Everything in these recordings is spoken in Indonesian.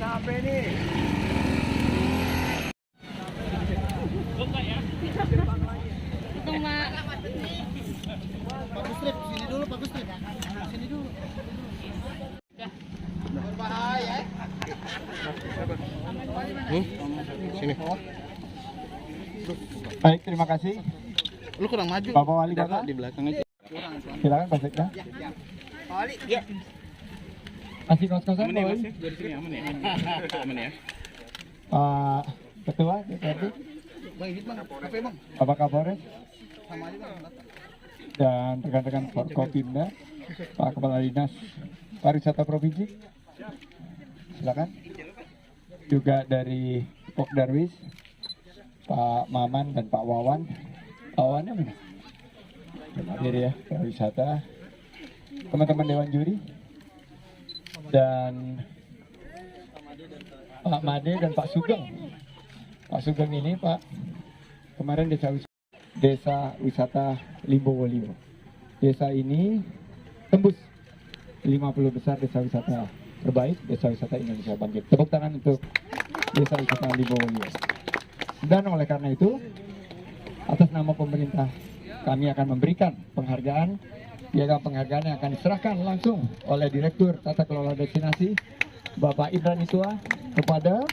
Capek nih. Bagus Trip, sini dulu bagus Trip. Sini dulu. Berbahaya. Sini. Baik, terima kasih. Lu kurang maju. Bapak Wali Kota Di belakang aja. silakan Pak Sekda. Pak Wali. Ya. Masih kos-kosan Pak Wali. Dari sini aman ya. Aman ya. Pak Ketua DPRD, Bang, ini Bang. Apa Bang? Bapak Kapolres, Sama aja Bang. dan rekan-rekan Forkopimda, Pak Kepala Dinas Pariwisata Provinsi, silakan. Juga dari Pokdarwis, Pak Maman dan Pak Wawan. Pak Wawannya mana? Hadir ya, pariwisata. Teman-teman Dewan Juri dan Pak Made dan Pak Sugeng. Pak Sugeng ini Pak kemarin desa wisata Limbowolio. Desa ini tembus 50 besar desa wisata terbaik, desa wisata Indonesia Bangkit. Tepuk tangan untuk desa wisata Limbowolio. Dan oleh karena itu, atas nama pemerintah, kami akan memberikan penghargaan. Piagam penghargaan yang akan diserahkan langsung oleh Direktur Tata Kelola Destinasi, Bapak Indra Nitua, kepada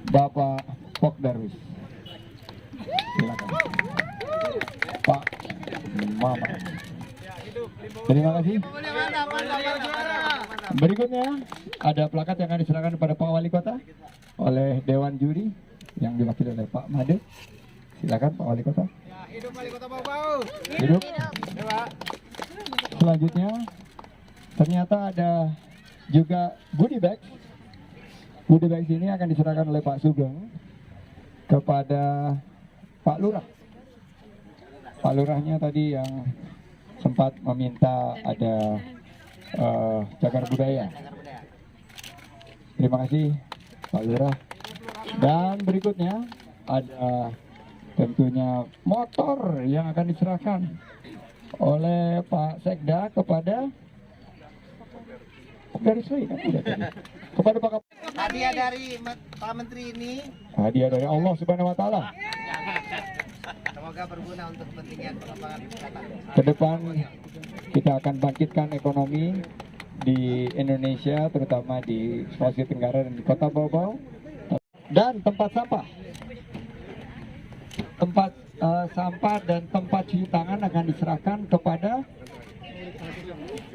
Bapak Pokdarwis. Silakan. Pak Mama. Terima kasih. Berikutnya ada plakat yang akan diserahkan kepada Pak Wali Kota oleh Dewan Juri yang diwakili oleh Pak Made. Silakan Pak Wali Kota. Hidup Wali Kota Bau-Bau. Hidup. Selanjutnya ternyata ada juga goodie bag. Goodie bag ini akan diserahkan oleh Pak Sugeng kepada Pak Lurah. Pak Lurahnya tadi yang sempat meminta ada cagar budaya. Terima kasih Pak Lurah. Dan berikutnya ada tentunya motor yang akan diserahkan oleh Pak Sekda kepada dari saya kan udah tadi. Kepada Pak Hadiah dari Pak Menteri ini hadiah dari Allah Subhanahu wa taala. semoga berguna untuk kepentingan pengembangan wisata. Ke depan kita akan bangkitkan ekonomi di Indonesia, terutama di Sulawesi Tenggara dan di Kota Bau-Bau. Dan tempat sampah. Tempat sampah dan tempat cuci tangan akan diserahkan kepada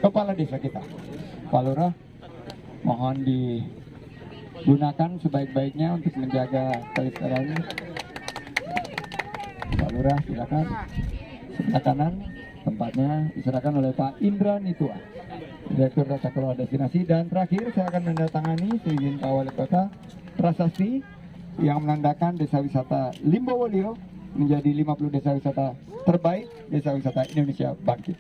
kepala desa kita, Pak Lurah. Mohon digunakan sebaik-baiknya untuk menjaga kelestarian. Pak Lurah, silakan. Sebelah kanan tempatnya diserahkan oleh Pak Indra Nitua, Direktur Tata Kelola Destinasi. Dan terakhir saya akan menandatangani seizin Pak Wali Kota prasasti yang menandakan desa wisata Limbowolio menjadi 50 desa wisata terbaik, desa wisata Indonesia Bangkit.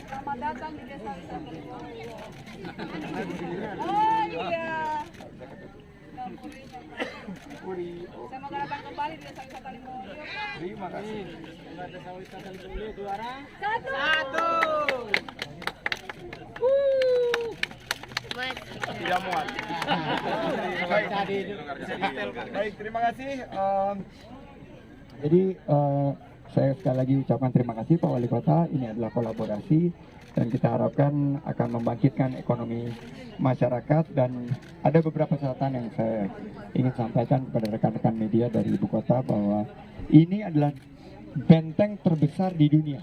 Selamat datang di desa wisata Limbowolio. Oh iya. Semoga datang kembali di desa wisata Limbowolio. Terima kasih. Desa wisata Limbowolio juara. Satu. Tidak muat. Baik, terima kasih. Jadi saya sekali lagi ucapkan terima kasih Pak Wali Kota. Ini adalah kolaborasi dan kita harapkan akan membangkitkan ekonomi masyarakat. Dan ada beberapa catatan yang saya ingin sampaikan kepada rekan-rekan media dari ibu kota bahwa ini adalah benteng terbesar di dunia.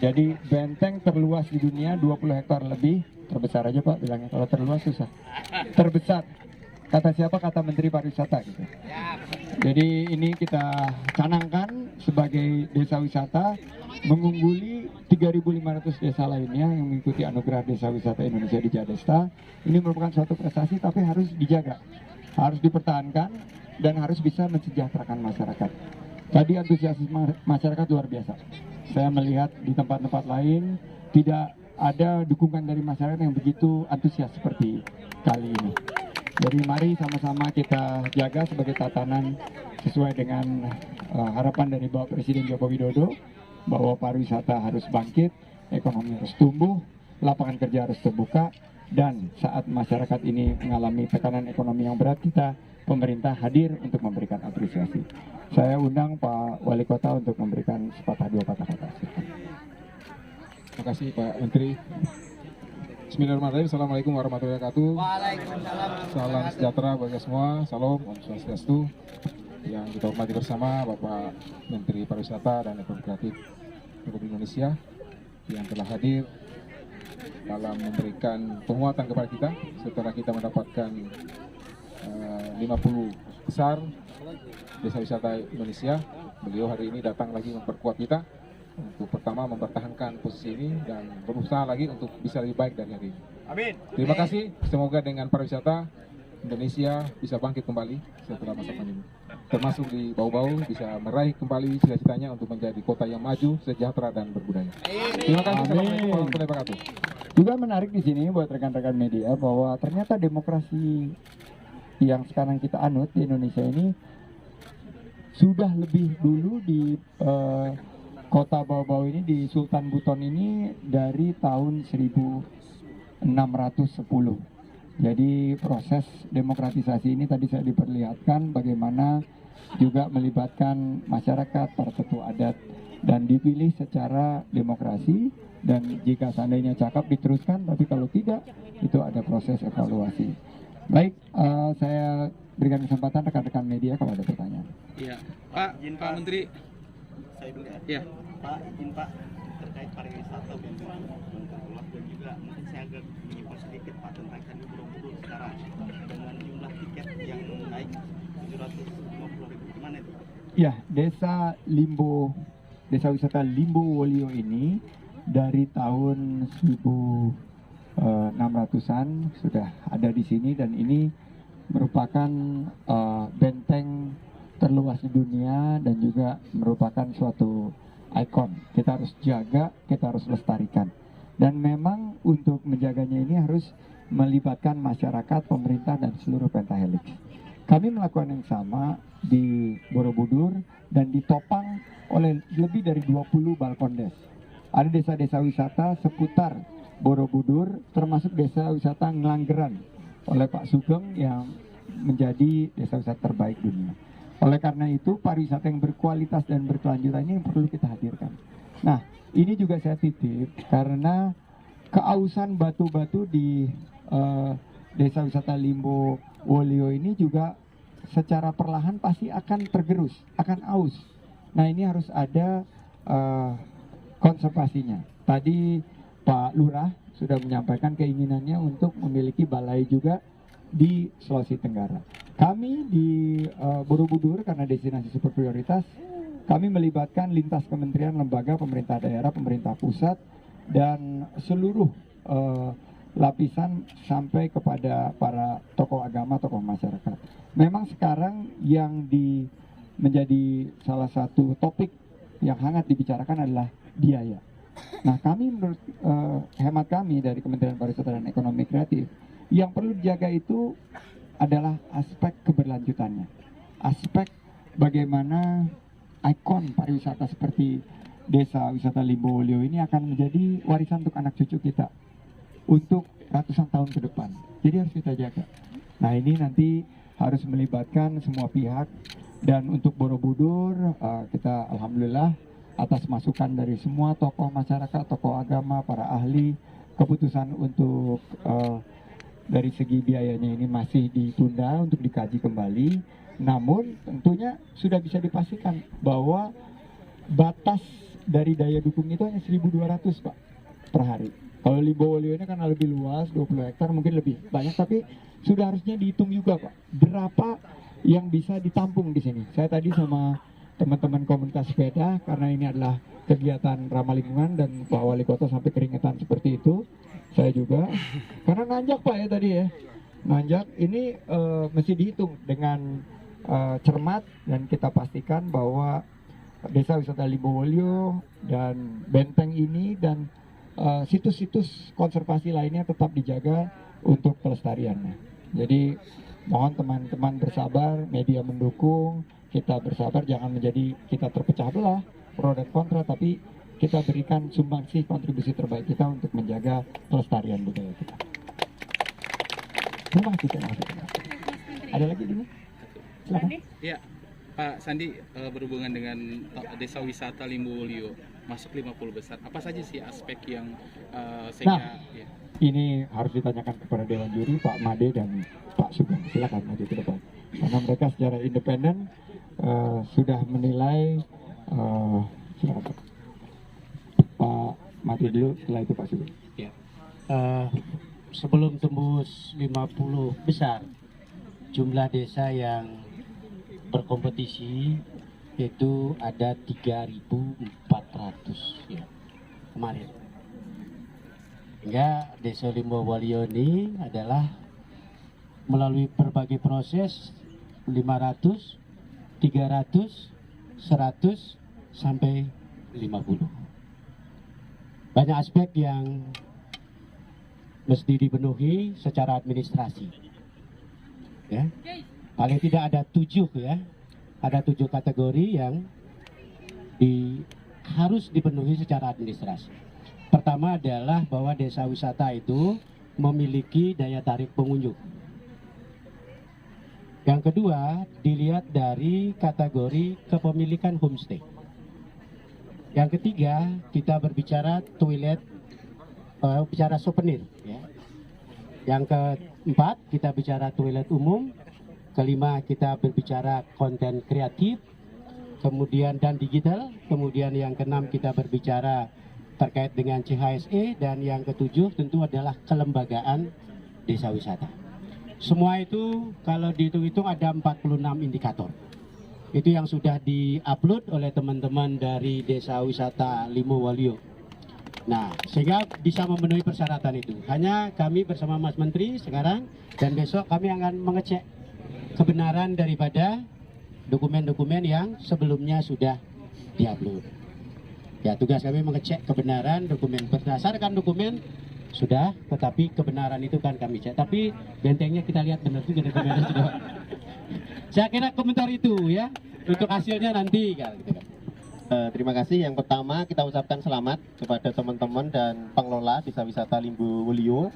Jadi benteng terluas di dunia 20 hektar lebih. Terbesar aja Pak bilangnya, kalau terluas susah. Terbesar. Kata siapa? Kata Menteri Pariwisata gitu. Jadi ini kita canangkan sebagai desa wisata mengungguli 3.500 desa lainnya yang mengikuti anugerah Desa Wisata Indonesia di Jadesta. Ini merupakan suatu prestasi tapi harus dijaga, harus dipertahankan dan harus bisa mensejahterakan masyarakat. Tadi antusiasme masyarakat luar biasa. saya melihat di tempat-tempat lain tidak ada dukungan dari masyarakat yang begitu antusias seperti kali ini. Jadi mari sama-sama kita jaga sebagai tatanan sesuai dengan harapan dari Bapak Presiden Joko Widodo bahwa pariwisata harus bangkit, ekonomi harus tumbuh, lapangan kerja harus terbuka, dan saat masyarakat ini mengalami tekanan ekonomi yang berat, pemerintah hadir untuk memberikan apresiasi. Saya undang Pak Wali Kota untuk memberikan sepatah dua patah kata. Terima kasih Pak Menteri. Bismillahirrahmanirrahim. Assalamualaikum warahmatullahi wabarakatuh. Waalaikumsalam. Salam sejahtera bagi semua. Salam, Om Swastiastu. Yang kita hormati bersama Bapak Menteri Pariwisata dan Ekonomi Kreatif Republik Indonesia yang telah hadir dalam memberikan penguatan kepada kita setelah kita mendapatkan 50 besar Desa Wisata Indonesia. Beliau hari ini datang lagi memperkuat kita untuk pertama mempertahankan posisi ini dan berusaha lagi untuk bisa lebih baik dari hari ini. Amin. Terima kasih. Semoga dengan pariwisata Indonesia bisa bangkit kembali setelah masa pandemi. Termasuk di Bau-Bau bisa meraih kembali cita-citanya untuk menjadi kota yang maju, sejahtera dan berbudaya. Terima kasih. Assalamualaikum warahmatullahi wabarakatuh. Juga menarik di sini buat rekan-rekan media bahwa ternyata demokrasi yang sekarang kita anut di Indonesia ini sudah lebih dulu di kota Bau-Bau ini, di Sultan Buton ini dari tahun 1610. Jadi proses demokratisasi ini tadi saya diperlihatkan bagaimana juga melibatkan masyarakat, para tetua adat, dan dipilih secara demokrasi, dan jika seandainya cakap diteruskan, tapi kalau tidak itu ada proses evaluasi. Baik, saya berikan kesempatan rekan-rekan media kalau ada pertanyaan. Iya, Pak Menteri. Saya dulu ya. Iya. Pak, izin Pak, terkait pariwisata dan juga mungkin saya agak menyimpang sedikit Pak tentang Candi Borobudur sekarang dengan jumlah tiket yang naik 750.000, gimana itu? Ya, Desa Wisata Limbo Wolio ini dari tahun 1600-an sudah ada di sini, dan ini merupakan benteng terluas di dunia dan juga merupakan suatu ikon. Kita harus jaga, kita harus lestarikan. Dan memang untuk menjaganya ini harus melibatkan masyarakat, pemerintah, dan seluruh pentahelix. Kami melakukan yang sama di Borobudur dan ditopang oleh lebih dari 20 balkondes. Ada desa-desa wisata seputar Borobudur, termasuk desa wisata Ngelanggeran oleh Pak Sugeng yang menjadi desa wisata terbaik dunia. Oleh karena itu, pariwisata yang berkualitas dan berkelanjutan ini perlu kita hadirkan. Nah, ini juga saya titip karena keausan batu-batu di Desa Wisata Limbo Wolio ini juga secara perlahan pasti akan tergerus, akan aus. Nah, ini harus ada konservasinya. Tadi Pak Lurah sudah menyampaikan keinginannya untuk memiliki balai juga di Sulawesi Tenggara. Kami di Borobudur karena destinasi super prioritas, kami melibatkan lintas kementerian, lembaga, pemerintah daerah, pemerintah pusat, dan seluruh lapisan sampai kepada para tokoh agama, tokoh masyarakat. Memang sekarang yang menjadi salah satu topik yang hangat dibicarakan adalah biaya. Nah, kami menurut hemat kami dari Kementerian Pariwisata dan Ekonomi Kreatif, yang perlu dijaga itu adalah aspek keberlanjutannya, aspek bagaimana ikon pariwisata seperti Desa Wisata Limbo Wolio ini akan menjadi warisan untuk anak cucu kita untuk ratusan tahun ke depan. Jadi harus kita jaga. Nah, ini nanti harus melibatkan semua pihak, dan untuk Borobudur kita alhamdulillah atas masukan dari semua tokoh masyarakat, tokoh agama, para ahli, keputusan untuk dari segi biayanya ini masih ditunda untuk dikaji kembali. Namun tentunya sudah bisa dipastikan bahwa batas dari daya dukung itu hanya 1.200 Pak per hari. Kalau Limbo Wolio ini karena lebih luas, 20 hektar mungkin lebih banyak, tapi sudah harusnya dihitung juga Pak berapa yang bisa ditampung di sini. Saya tadi sama teman-teman komunitas sepeda, karena ini adalah kegiatan ramah lingkungan dan Pak Wali Kota sampai keringetan seperti itu. Saya juga, karena nanjak Pak ya tadi ya, nanjak ini mesti dihitung dengan cermat, dan kita pastikan bahwa Desa Wisata Limbowolyo dan benteng ini dan situs-situs konservasi lainnya tetap dijaga untuk pelestariannya. Jadi mohon teman-teman bersabar, media mendukung, kita bersabar, jangan menjadi kita terpecah belah pro dan kontra, tapi kita berikan sumbangsih kontribusi terbaik kita untuk menjaga pelestarian budaya kita. Terima kasih, terima kasih. Ada lagi ini? Silakan. Ya, Pak Sandi, berhubungan dengan Desa Wisata Limbowolyo masuk 50 besar, apa saja sih aspek yang sehingga ya. Ini harus ditanyakan kepada Dewan Juri, Pak Made dan Pak Sugeng. Silakan maju ke depan. Karena mereka secara independen sudah menilai. Silakan Pak Made dulu, setelah itu Pak Sugeng. Ya. Sebelum tembus 50 besar, jumlah desa yang berkompetisi itu ada 3.400 ya, kemarin. Hingga Desa Limbowolyo ini adalah melalui berbagai proses 500, 300, 100 sampai 50. Banyak aspek yang mesti dipenuhi secara administrasi. Ya. Paling tidak ada 7 ya. Ada 7 kategori yang harus dipenuhi secara administrasi. Pertama adalah bahwa desa wisata itu memiliki daya tarik pengunjung. Yang kedua, dilihat dari kategori kepemilikan homestay. Yang ketiga, kita berbicara toilet, bicara souvenir. Ya. Yang keempat, kita bicara toilet umum. Kelima, kita berbicara konten kreatif. Kemudian dan digital. Kemudian yang keenam, kita berbicara terkait dengan CHSE, dan yang ketujuh tentu adalah kelembagaan desa wisata. Semua itu kalau dihitung-hitung ada 46 indikator. Itu yang sudah di-upload oleh teman-teman dari Desa Wisata Limbowolyo. Nah, sehingga bisa memenuhi persyaratan itu. Hanya kami bersama Mas Menteri sekarang dan besok kami akan mengecek kebenaran daripada dokumen-dokumen yang sebelumnya sudah di-upload. Ya, tugas kami mengecek kebenaran dokumen. Berdasarkan dokumen sudah, tetapi kebenaran itu kan kami cek. Tapi bentengnya kita lihat benar juga dokumennya sudah. Saya kira komentar itu ya, untuk hasilnya nanti kan. Terima kasih. Yang pertama kita ucapkan selamat kepada teman-teman dan pengelola Desa Wisata Limbowolyo.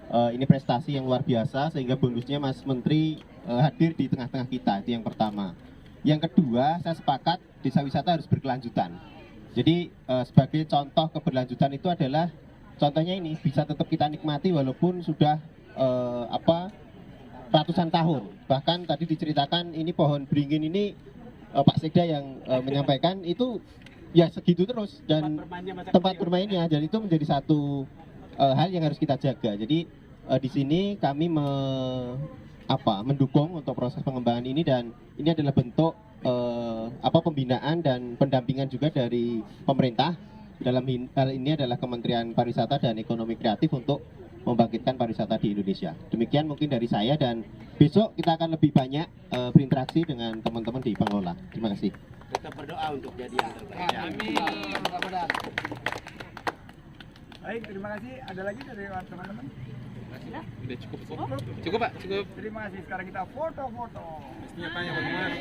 Ini prestasi yang luar biasa sehingga bonusnya Mas Menteri hadir di tengah-tengah kita, itu yang pertama. Yang kedua, saya sepakat desa wisata harus berkelanjutan. Jadi sebagai contoh keberlanjutan itu adalah contohnya ini bisa tetap kita nikmati walaupun sudah ratusan tahun. Bahkan tadi diceritakan ini pohon beringin ini Pak Sekda yang menyampaikan itu ya segitu terus dan tempat bermainnya, dan itu menjadi satu hal yang harus kita jaga. Jadi di sini kami mendukung untuk proses pengembangan ini, dan ini adalah bentuk pembinaan dan pendampingan juga dari pemerintah. Dalam hal ini adalah Kementerian Pariwisata dan Ekonomi Kreatif untuk membangkitkan pariwisata di Indonesia. Demikian mungkin dari saya, dan besok kita akan lebih banyak berinteraksi dengan teman-teman di pengelola. Terima kasih. Kita berdoa untuk jadi yang terbaik. Amin. Baik, terima kasih. Ada lagi dari teman-teman? Udah cukup, Pak. Cukup. Terima kasih. Sekarang kita foto-foto. Mestinya tanya bagaimana.